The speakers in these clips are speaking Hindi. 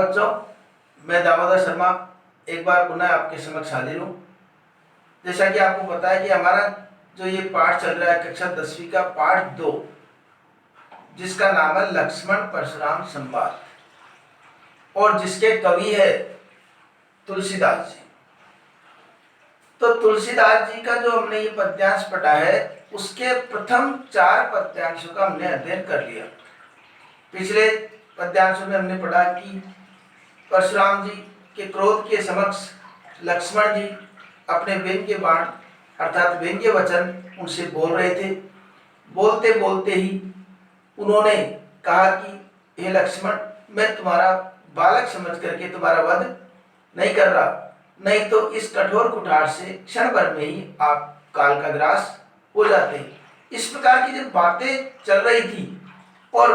बच्चों, मैं दामोदर शर्मा एक बार पुनः आपके समक्ष हाजिर हूँ। जैसा कि आपको पता है कि हमारा जो ये पाठ चल रहा है कक्षा 10वीं का पाठ 2, जिसका नाम है लक्ष्मण परशुराम संवाद, और जिसके कवि है तुलसीदास जी। तो तुलसीदास जी का जो हमने ये पद्यांश पढ़ा है, उसके प्रथम 4 पद्यांशों का हमने अध्ययन कर लिया। पिछले पद्यांशों में हमने पढ़ा कि परशुराम जी के क्रोध के समक्ष लक्ष्मण जी अपने व्यंग्य बाण अर्थात व्यंग्य वचन उनसे बोल रहे थे। बोलते बोलते ही उन्होंने कहा कि हे लक्ष्मण, मैं तुम्हारा बालक समझ करके तुम्हारा वध नहीं कर रहा, नहीं तो इस कठोर कुठार से क्षण भर में ही आप काल का ग्रास हो जाते। इस प्रकार की जब बातें चल रही थी और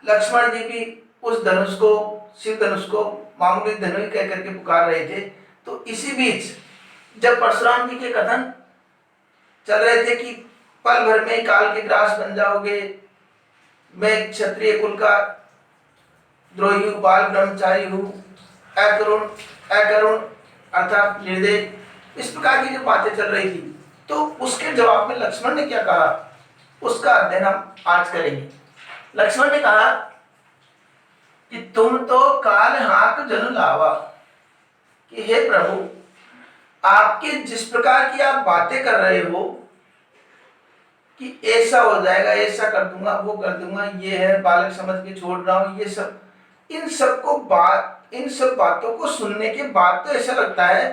लक्ष्मण जी भी उस धनुष को, शिव धनुष को मामूली धनुष कह करके पुकार रहे थे, तो इसी बीच जब परशुराम जी के कथन चल रहे थे कि पल भर में काल के ग्रास बन जाओगे, मैं क्षत्रिय कुल का द्रोही हूँ, बाल ब्रह्मचारी हूँ, अकरुण अर्थात निर्दयी, इस प्रकार की जो बातें चल रही थी, तो उसके जवाब में लक्ष्मण ने क्या कहा, उसका अध्ययन हम आज करेंगे। लक्ष्मण ने कहा कि तुम तो काल हाक जनु लावा, कि हे प्रभु, आपके जिस प्रकार की आप बातें कर रहे हो कि ऐसा हो जाएगा, ऐसा कर दूंगा, वो कर दूंगा, ये है बालक समझ के छोड़ रहा हूं, ये सब, इन सब बातों को सुनने के बाद तो ऐसा लगता है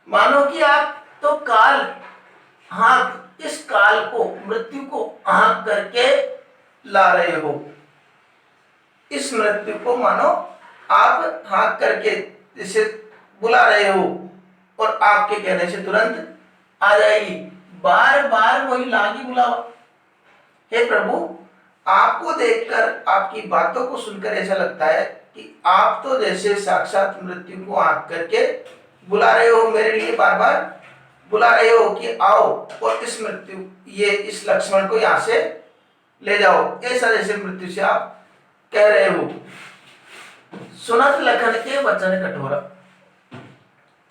मानो कि आप तो काल हाँक, इस काल को, मृत्यु को हाँक करके ला रहे हो। इस मृत्यु को मानो आप हाँक करके इसे बुला रहे हो और आपके कहने से तुरंत आ जाएगी। बार बार वही लागी बुलावा। हे प्रभु, आपको देखकर, आपकी बातों को सुनकर ऐसा लगता है कि आप तो जैसे साक्षात मृत्यु को हाँक करके बुला रहे हो, मेरे लिए बार बार बुला रहे हो कि आओ और इस मृत्यु, ये इस लक्ष्मण को यहाँ से ले जाओ, ऐसा जैसे मृत्यु से आप कह रहे हो। सुनत लखन के वचन कठोरा।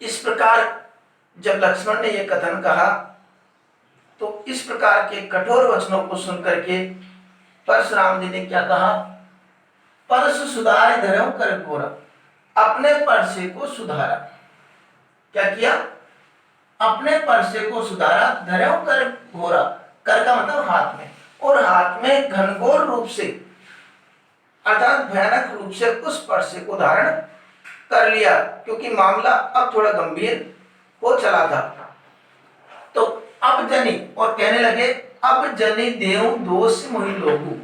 इस प्रकार जब लक्ष्मण ने यह कथन कहा, तो इस प्रकार के कठोर वचनों को सुनकर के परशुराम जी ने क्या कहा, परस सुधार धर्म कर घोरा। अपने परसे को सुधारा। क्या किया? अपने परसे को सुधारा, धर्म कर घोरा, कर का मतलब हाथ में, और हाथ में घनघोर रूप से अर्थात भयानक रूप से उस परसे को धारण कर लिया, क्योंकि मामला अब थोड़ा गंभीर हो चला था। तो अब जनी, और कहने लगे अब जनी देव दोष मोहि लोगु।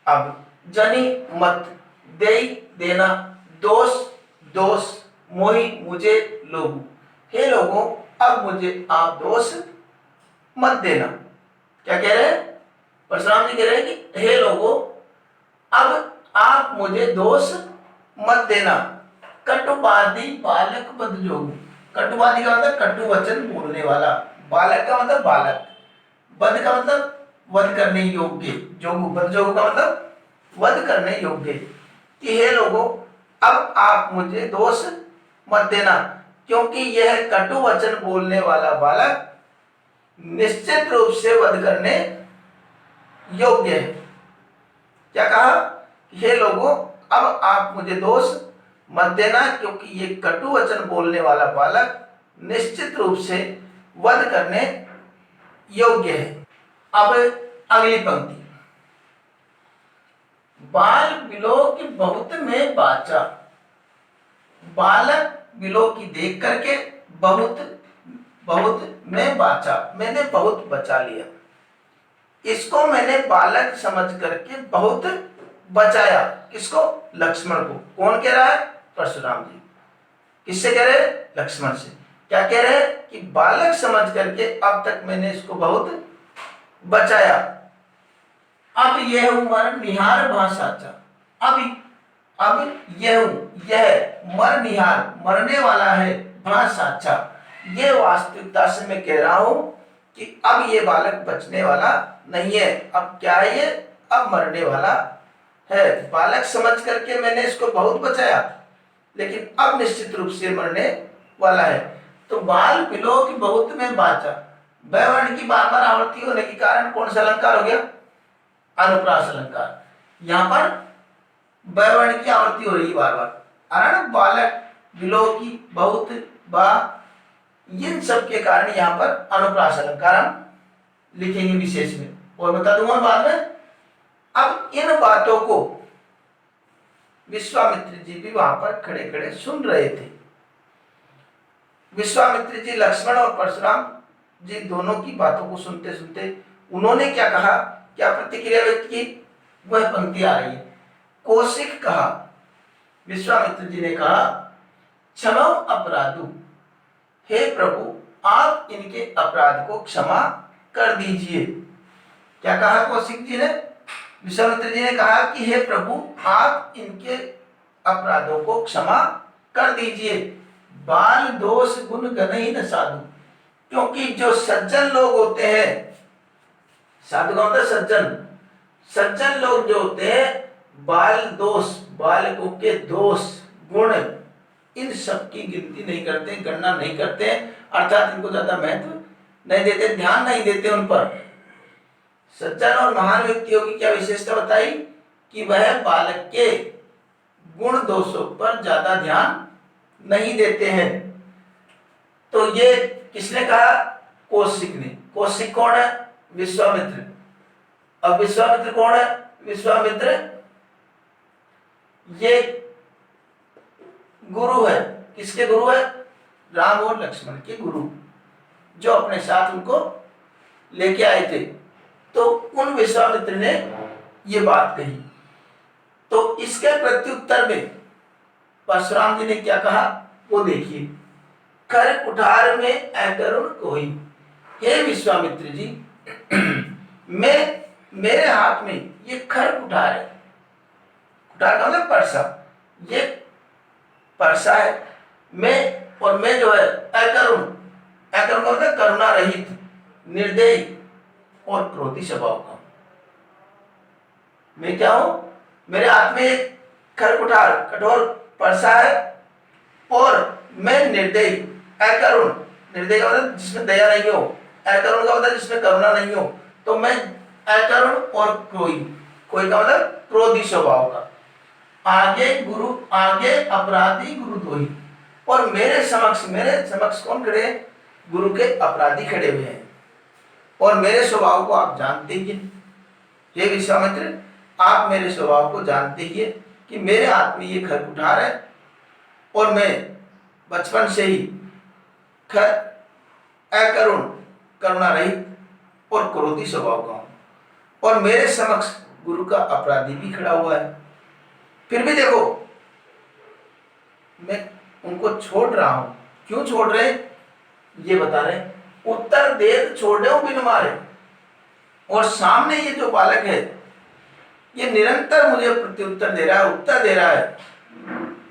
अब जनी मत, दे देना, दोष मोहि मुझे लोगु, हे लोगों, अब मुझे आप दोष मत देना। क्या कह रहे हैं? परशुराम जी कह रहे हैं कि हे लोगों, अब आप मुझे दोष मत देना। कटुवादी बालक बद जोगु। कटुवादी का मतलब कटु वचन बोलने वाला, बालक का मतलब बालक, बद का मतलब वध करने योग्य, जोगु, बद जोगु का मतलब वध करने योग्य, कि हे लोगों, अब आप मुझे दोष मत देना, क्योंकि यह कटु वचन बोलने वाला बालक निश्चित रूप से वध करने योग्य है। क्या कहा? हे लोगों, अब आप मुझे दोष मत देना, क्योंकि ये कटु वचन बोलने वाला बालक निश्चित रूप से वध करने योग्य है। अब अगली पंक्ति, बाल बिलो की बहुत में बाचा। बालक बिलो की देख करके बहुत में बाचा, मैंने बहुत बचा लिया, इसको मैंने बालक समझ करके बहुत बचाया। किसको? लक्ष्मण को। कौन कह रहा है? परशुराम जी। किससे कह रहे? लक्ष्मण से। क्या कह रहे हैं? कि बालक समझ करके अब तक मैंने इसको बहुत बचाया। अब यह मर निहार भाषाचा। अब यह मर निहार, मरने वाला है, भाषाचा, ये वास्तविकता से मैं कह रहा हूं कि अब ये बालक बचने वाला नहीं है। अब क्या है? ये अब मरने वाला है, बालक समझ करके मैंने इसको बहुत बचाया, लेकिन अब निश्चित रूप से मरने वाला है। तो बाल बिलोक बहुत में बाचा, वर्ण की बार बार आवृत्ति होने के कारण कौन सा अलंकार हो गया? अनुप्रास अलंकार। यहाँ पर वर्ण की आवृत्ति हो रही है बार बार, अरण बालक बिलोकी बहुत बा, इन सब के कारण यहाँ पर अनुप्रास अलंकार हम लिखेंगे विशेष में, और बता दूंगा बाद में। अब इन बातों को विश्वामित्र जी भी वहां पर खड़े खड़े सुन रहे थे। विश्वामित्र जी लक्ष्मण और परशुराम जी दोनों की बातों को सुनते सुनते उन्होंने क्या कहा, क्या प्रतिक्रिया व्यक्त की, वह पंक्ति आ रही है। कौशिक कहा, विश्वामित्र जी ने कहा, क्षमा अपराधु, हे प्रभु आप इनके अपराध को क्षमा कर दीजिए। क्या कहा कौशिक जी ने? विश्वामित्र जी ने कहा कि हे प्रभु आप इनके अपराधों को क्षमा कर दीजिए। बाल दोष गुण गणही न साधु, क्योंकि जो सज्जन लोग होते हैं, साधु का मतलब सज्जन, सज्जन लोग जो होते हैं बाल दोष, बालकों के दोष गुण, इन सब की गिनती नहीं करते, गणना नहीं करते, अर्थात इनको ज्यादा महत्व नहीं देते, ध्यान नहीं देते उन पर। सज्जन और महान व्यक्तियों की क्या विशेषता बताई कि वह बालक के गुण दोषों पर ज्यादा ध्यान नहीं देते हैं। तो ये किसने कहा? कौशिक ने। कौशिक कौन है? विश्वामित्र। अब विश्वामित्र कौन है? विश्वामित्र ये गुरु है। किसके गुरु है? राम और लक्ष्मण के गुरु, जो अपने साथ उनको लेके आए थे। तो उन विश्वामित्र ने ये बात कही। तो इसके प्रत्युत्तर में परशुराम जी ने क्या कहा वो देखिए। खर कुठार में अकरुण कोई, हे विश्वामित्र जी मैं, मेरे हाथ में ये खर कुठार है। कुठार का मतलब परसा, ये परसा है। मैं जो है अकरुण, अकरुण का मतलब करुणा रहित, निर्दयी और क्रोधी स्वभाव का। मैं क्या हूं? मेरे हाथ में एक खरकुठार कठोर परसा है और मैं निर्दयी, अकरुण, निर्दयी का मतलब जिसमें दया नहीं हो, अकरुण का मतलब जिसमें करुणा नहीं हो। तो मैं अकरुण और क्रोधी, कोई का मतलब क्रोधी स्वभाव का। आगे गुरु, आगे अपराधी गुरु दोही, और मेरे समक्ष कौन खड़े हैं? गुरु के अपराधी खड़े हुए हैं। और मेरे स्वभाव को आप जानते ही हैं, हे विश्वामित्र आप मेरे स्वभाव को जानते ही हैं कि मेरे हाथ में ये खरकुठार है और मैं बचपन से ही अकरुण, करुणा रहित और क्रोधी स्वभाव का हूं, और मेरे समक्ष गुरु का अपराधी भी खड़ा हुआ है। फिर भी देखो मैं उनको छोड़ रहा हूं। क्यों छोड़ रहे ये बता रहे। उत्तर देर छोड़े बिन मारे, और सामने ये जो बालक है ये निरंतर मुझे प्रत्युत्तर दे रहा है, उत्तर दे रहा है।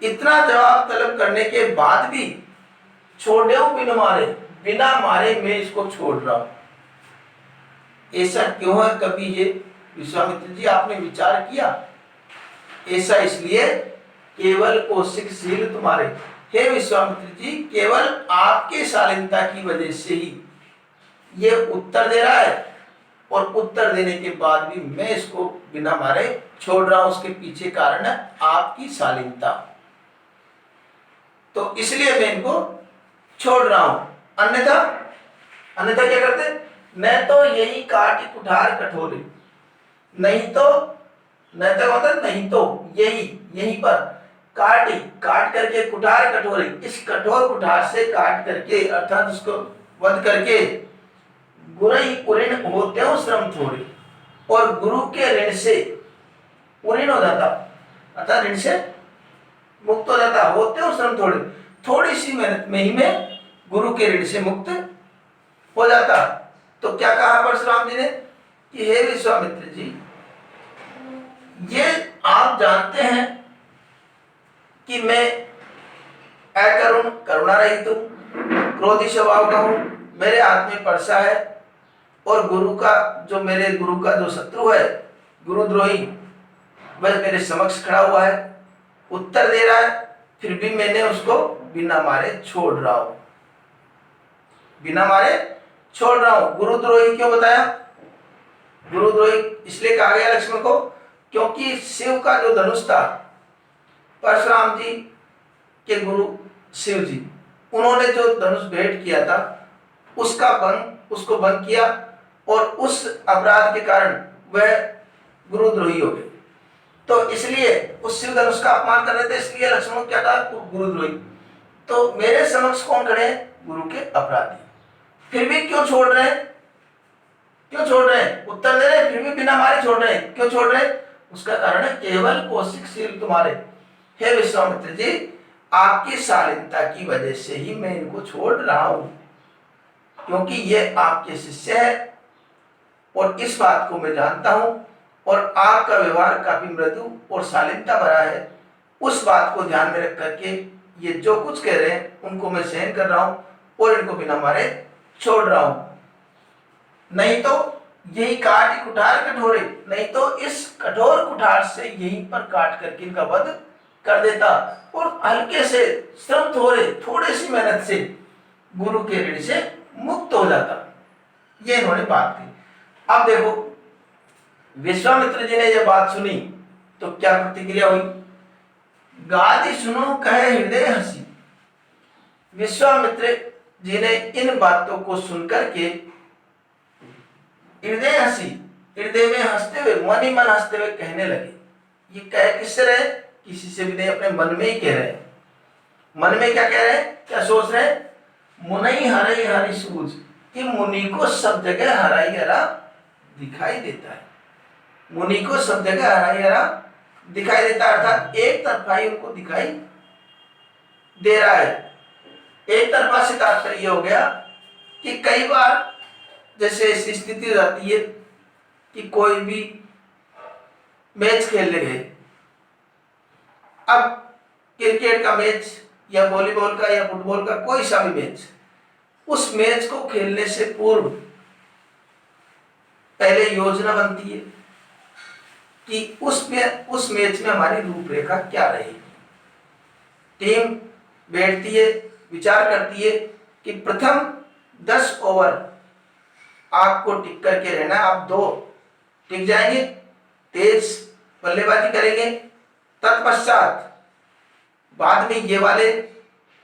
इतना जवाब तलब करने के बाद भी छोड़े बिन मारे, बिना मारे मैं इसको छोड़ रहा हूं। ऐसा क्यों है? कभी ये विश्वामित्र जी आपने विचार किया? ऐसा इसलिए केवल कौशिकशील तुम्हारे, हे विश्वामित्र जी केवल आपके शालीनता की वजह से ही ये उत्तर दे रहा है, और उत्तर देने के बाद भी मैं इसको बिना मारे छोड़ रहा हूं। उसके पीछे कारण है आपकी शालीनता, तो इसलिए मैं इनको छोड़ रहा हूं। अन्यथा क्या करते? न तो यही काट कुठार कठोरे, नहीं तो, मतलब नहीं तो यहीं पर काट करके कुठार कठोरे, इस कठोर कुठार से काट करके अर्थात उसको वध करके गुरु पुरीण होते हो श्रम थोड़े, और गुरु के ऋण से पुरीण हो जाता, अर्थात ऋण से मुक्त हो जाता, होते हो श्रम थोड़े, थोड़ी सी मेहनत में ही मैं गुरु के ऋण से मुक्त हो जाता। तो क्या कहा परशुराम जी ने कि हे विश्वामित्र जी ये आप जानते हैं कि मैं अकरुण, करुणा रहित हूं, क्रोधी स्वभाव का हूं, मेरे हाथ में परसा है, और गुरु का जो शत्रु है, गुरुद्रोही, वह मेरे समक्ष खड़ा हुआ है, उत्तर दे रहा है, फिर भी मैंने उसको बिना मारे छोड़ रहा हूं, बिना मारे छोड़ रहा हूं। गुरुद्रोही क्यों बताया? गुरुद्रोही इसलिए कहा गया लक्ष्मण को क्योंकि शिव का जो धनुष था, परशुराम जी के गुरु शिव जी, उन्होंने जो धनुष भेंट किया था उसको भंग किया और उस अपराध के कारण वह गुरुद्रोही हो गए। तो इसलिए उस शिव धनुष का अपमान कर रहे थे, इसलिए लक्ष्मण को क्या कहा? गुरुद्रोही। तो मेरे समक्ष कौन खड़े हैं? गुरु के अपराधी। फिर भी क्यों छोड़ रहे हैं? क्यों छोड़ रहे हैं? उत्तर दे रहे हैं, फिर भी बिना मारे छोड़ रहे हैं। क्यों छोड़ रहे हैं? उसका कारण है केवल कौशिकशील तुम्हारे। हे विश्वामित्र जी, आपकी शालीनता की वजह से ही मैं इनको छोड़ रहा हूं, क्योंकि ये आपके शिष्य है और इस बात को मैं जानता हूं, और आपका व्यवहार काफी मृदु और शालीनता भरा है। उस बात को ध्यान में रख करके ये जो कुछ कह रहे हैं उनको मैं सहन कर रहा हूं और इनको बिना मारे छोड़ रहा हूं। नहीं तो यही काट कुठार कठोरे, नहीं तो इस कठोर कुठार से यहीं पर काट करके इनका वध कर देता और हल्के से श्रम थोड़े सी मेहनत से गुरु के ऋण से मुक्त हो जाता। ये इन्होंने बात की। अब देखो, विश्वामित्र जी ने यह बात सुनी तो क्या प्रतिक्रिया हुई? गादि सुनो कहे हृदय हंसी। विश्वामित्र जी ने इन बातों को सुनकर के हृदय हंसी, हृदय में हंसते हुए, मन ही मन हंसते हुए कहने लगे। ये कह किससे रहे? किसी से भी नहीं, अपने मन में ही कह रहे हैं। मन में क्या कह रहे हैं? क्या सोच रहे हैं? मुनि हरि हरि सूझ, कि मुनि को सब जगह हराई हरा दिखाई देता है। मुनि को सब जगह हराई हरा दिखाई देता है, अर्थात एक तरफा ही उनको दिखाई दे रहा है। एक तरफा से तात्पर्य हो गया कि कई बार जैसे ऐसी स्थिति हो जाती है कि कोई भी मैच खेलने गए, अब क्रिकेट का मैच या वॉलीबॉल का या फुटबॉल का कोई सा भी मैच, उस मैच को खेलने से पूर्व पहले योजना बनती है कि उस मैच में हमारी रूपरेखा क्या रहेगी। टीम बैठती है, विचार करती है कि प्रथम 10 ओवर आपको टिक करके रहना, आप 2 टिक जाएंगे, तेज बल्लेबाजी करेंगे, तत्पश्चात बाद में ये वाले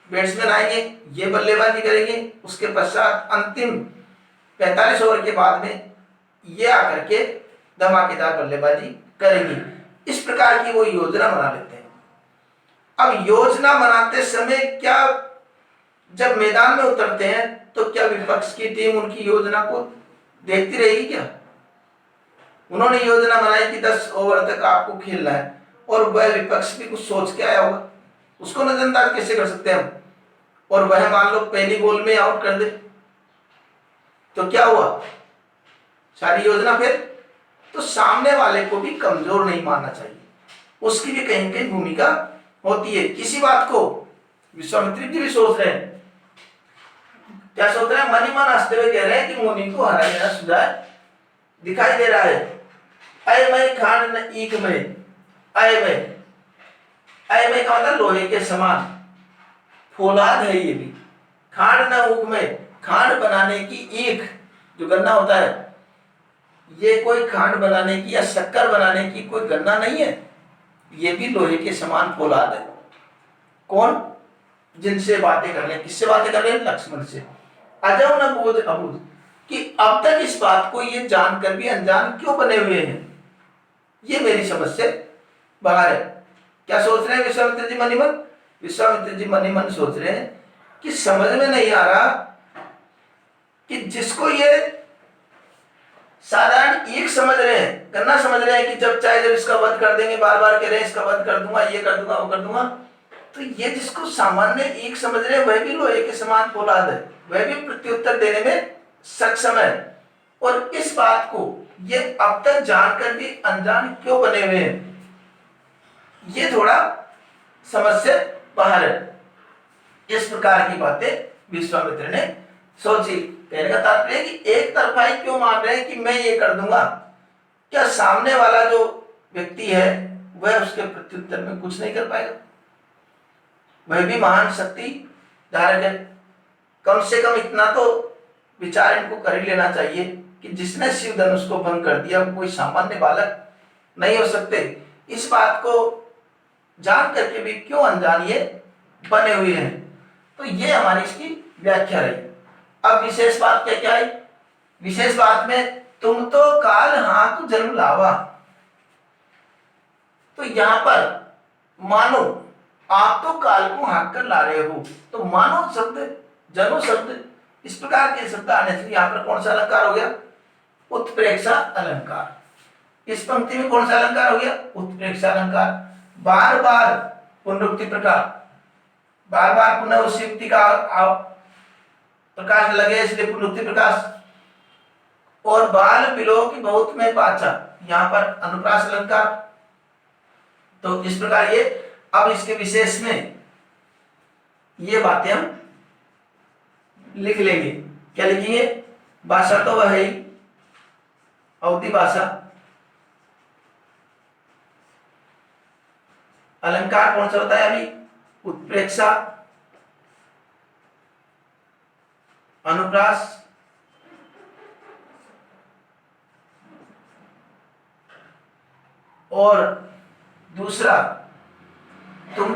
बैट्समैन आएंगे, ये बल्लेबाजी करेंगे, उसके पश्चात अंतिम 45 ओवर के बाद में ये आकर के धमाकेदार बल्लेबाजी करेंगे। इस प्रकार की वो योजना बना लेते हैं। अब योजना बनाते समय क्या, जब मैदान में उतरते हैं तो क्या विपक्ष की टीम उनकी योजना को देखती रहेगी? क्या उन्होंने योजना बनाई कि 10 ओवर तक आपको खेलना है और वह विपक्ष भी कुछ सोच के आया होगा, उसको नजरअंदाज कैसे कर सकते हैं हम? और वह मान लो पहली बॉल में आउट कर दे तो क्या हुआ? सारी योजना फिर। तो सामने वाले को भी कमजोर नहीं मानना चाहिए, उसकी भी कहीं कहीं भूमिका होती है। किसी बात को विश्वामित्र जी भी सोच रहे हैं, क्या सोच रहे हैं? मन ही मन हंसते हुए कह रहे हैं कि मुनि को हराया सुझाव दिखाई दे रहा है। अय मैं खांड न ईख में, अय मैं का मतलब लोहे के समान, फौलाद है ये भी। खांड न ऊख में, खांड बनाने की ईख जो गन्ना होता है, ये कोई खांड बनाने की या शक्कर बनाने की कोई गन्ना नहीं है, ये भी लोहे के समान फौलाद है। कौन? जिनसे बातें कर रहे हैं। किससे बातें कर रहे हैं? लक्ष्मण से। अजब न बोध अबूझ, कि अब तक इस बात को ये जानकर भी अनजान क्यों बने हुए हैं, ये मेरी समझ से बाहर है। क्या सोच रहे हैं विश्वामित्र जी मनी मन? विश्वामित्र जी मनी मन सोच रहे हैं कि समझ में नहीं आ रहा कि जिसको ये साधारण ईख समझ रहे हैं, गन्ना समझ रहे हैं कि जब चाहे जब इसका वध कर देंगे, बार बार कह रहे हैं इसका वध कर दूंगा, ये कर दूंगा, वो कर दूंगा, तो ये जिसको सामान्य ईख समझ रहे हैं वह भी लोहे के समान फौलाद है, वह भी प्रत्युत्तर देने में सक्षम है। और इस बात को ये अब तक जानकर भी अनजान क्यों बने हुए हैं, ये थोड़ा समझ से बाहर है। इस प्रकार की बातें विश्वामित्र ने सोची। कहने का तात्पर्य कि एक तरफा ही क्यों मान रहे हैं कि मैं ये कर दूंगा? क्या सामने वाला जो व्यक्ति है वह उसके प्रत्युत्तर में कुछ नहीं कर पाएगा। वह भी महान शक्ति धारक है। कम से कम इतना तो विचार इनको कर ही लेना चाहिए कि जिसने शिव धनुष को भंग कर दिया वो कोई सामान्य बालक नहीं हो सकते। इस बात को जान करके भी क्यों अनजान ये बने हुए हैं। तो ये हमारी इसकी व्याख्या रही। अब विशेष बात क्या क्या है? विशेष बात में तुम तो काल हाँक जन्म लावा, तो यहां पर मानो आप तो काल को हाँक कर ला रहे हो, तो मानो शब्द, जनो शब्द, इस प्रकार के शब्द आने से यहां पर कौन सा अलंकार हो गया? उत्प्रेक्षा अलंकार। इस पंक्ति में कौन सा अलंकार हो गया? उत्प्रेक्षा अलंकार। बार बार पुनरुक्ति प्रकार, बार बार पुनः उस युक्ति का प्रकाश लगे इसलिए पुनरुक्ति प्रकाश। और बाल बिलो की बहुत में पाचा, यहां पर अनुप्रास अलंकार। तो इस प्रकार ये, अब इसके विशेष में ये बातें हम लिख लेंगे। क्या लिखेंगे? भाषा तो वह है ही अवधि भाषा। अलंकार कौन सा होता है? अभी उत्प्रेक्षा, अनुप्रास, और दूसरा तुम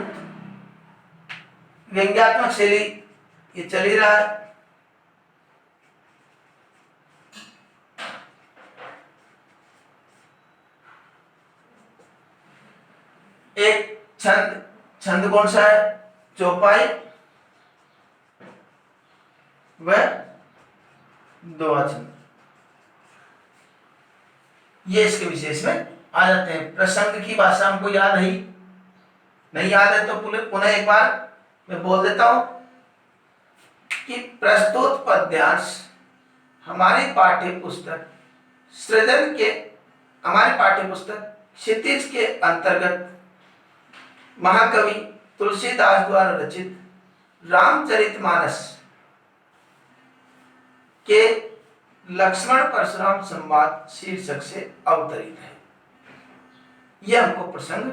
व्यंग्यात्मक शैली, ये चल ही रहा है। एक छंद, छंद कौन सा है? चौपाई व दोहा छंद, ये इसके विशेष में आ जाते हैं। प्रसंग की भाषा हमको याद नहीं याद है तो पुनः एक बार मैं बोल देता हूं कि प्रस्तुत पद्यांश हमारी पाठ्य पुस्तक सृजन के, हमारे पाठ्य पुस्तक क्षितिज के अंतर्गत महाकवि तुलसीदास द्वारा रचित रामचरितमानस के लक्ष्मण परशुराम संवाद शीर्षक से अवतरित है। यह हमको प्रसंग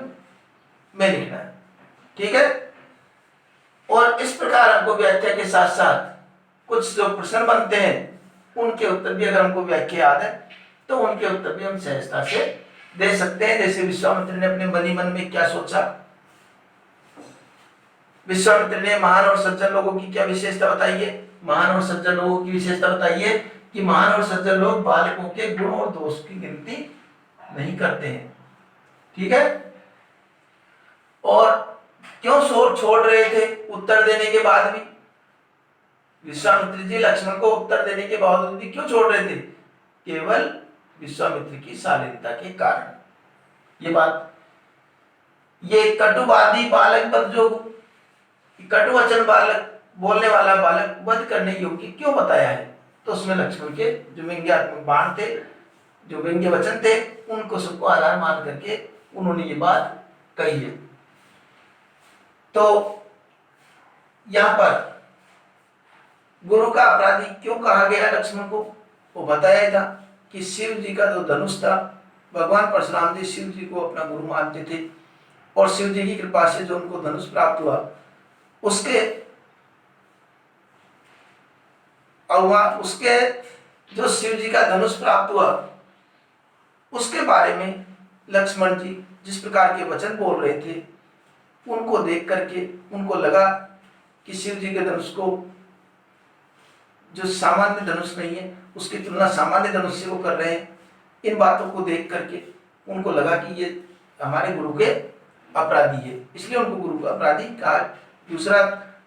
में लिखना है, ठीक है। और इस प्रकार हमको व्याख्या के साथ साथ कुछ जो प्रश्न बनते हैं उनके उत्तर भी अगर हमको व्याख्या याद है तो उनके उत्तर भी हम सहजता से दे सकते हैं। जैसे विश्वामित्र ने अपने मन ही मन में क्या सोचा, विश्वामित्र ने महान और सज्जन लोगों की क्या विशेषता बताइए? महान और सज्जन लोगों की विशेषता बताइए कि महान और सज्जन लोग बालकों के गुण और दोष की गिनती नहीं करते हैं, ठीक है। और क्यों शोर छोड़ रहे थे उत्तर देने के बाद भी? विश्वामित्र जी लक्ष्मण को उत्तर देने के बावजूद भी क्यों छोड़ रहे थे? केवल विश्वामित्र की शालीनता के कारण। ये बात, ये कटुवादी बालक बद जो कटु वचन बालक बोलने वाला बालक वध करने योग्य क्यों बताया है? तो उसमें लक्ष्मण के जो व्यंग्यात्मक बाण थे, जो व्यंग्य वचन थे, उनको सबको आधार मान करके उन्होंने ये बात कही है। तो यहां पर गुरु का अपराधी क्यों कहा गया लक्ष्मण को? वो बताया था कि शिव जी का जो धनुष था, भगवान परशुराम जी शिव जी को अपना गुरु मानते थे और शिव जी की कृपा से जो उनको धनुष प्राप्त हुआ उसके जो शिव जी का धनुष प्राप्त हुआ उसके बारे में लक्ष्मण जी जिस प्रकार के वचन बोल रहे थे उनको देख करके उनको लगा कि शिव जी के धनुष को, जो सामान्य धनुष नहीं है उसकी तुलना सामान्य धनुष से वो कर रहे हैं। इन बातों को देख करके उनको लगा कि ये हमारे गुरु के अपराधी है, इसलिए उनको गुरु का अपराधी कहा। दूसरा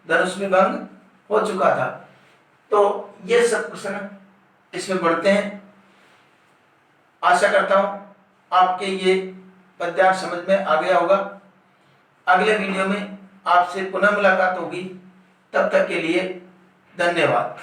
धनुष में भंग हो चुका था। तो ये सब प्रश्न इसमें बढ़ते हैं। आशा करता हूं आपके ये पद्यांश समझ में आ गया होगा। अगले वीडियो में आपसे पुनः मुलाकात होगी। तब तक के लिए धन्यवाद।